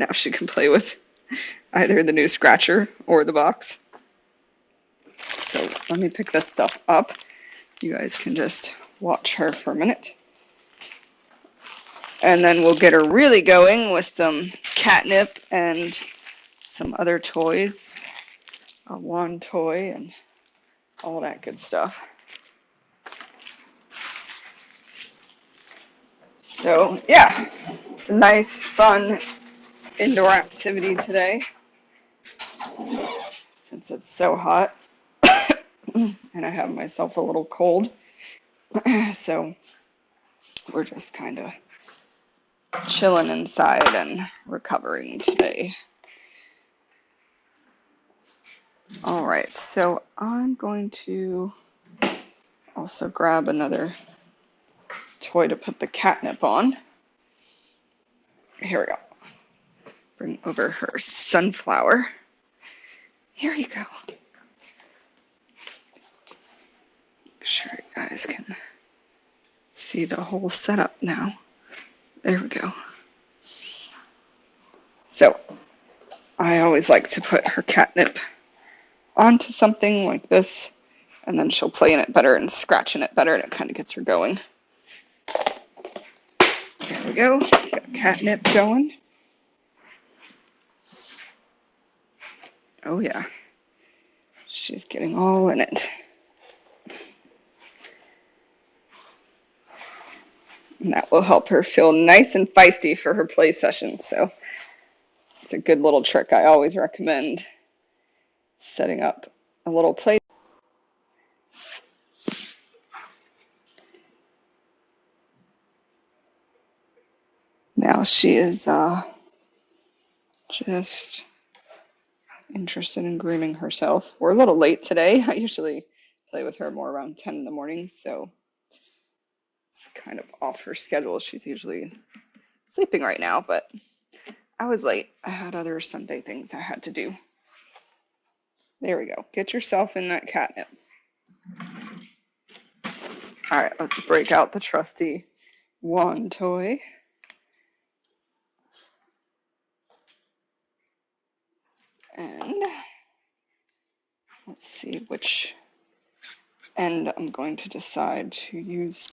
Now she can play with either the new scratcher or the box. So let me pick this stuff up. You guys can just watch her for a minute. And then we'll get her really going with some catnip and some other toys, a wand toy and all that good stuff. So yeah, it's a nice, fun indoor activity today since it's so hot and I have myself a little cold. So we're just kind of chilling inside and recovering today. All right, so I'm going to also grab another toy to put the catnip on. Here we go. Bring over her sunflower. Here you go. Make sure you guys can see the whole setup now. There we go. So I always like to put her catnip onto something like this, and then she'll play in it better and scratch in it better, and it kind of gets her going. There we go. Got catnip going. Oh yeah. She's getting all in it. And that will help her feel nice and feisty for her play session. So it's a good little trick I always recommend, setting up a little play. Now she is just interested in grooming herself. We're a little late today. I usually play with her more around 10 in the morning, so it's kind of off her schedule. She's usually sleeping right now, but I was late. I had other Sunday things I had to do. There we go. Get yourself in that catnip. All right, let's break out the trusty wand toy. And let's see which end I'm going to decide to use.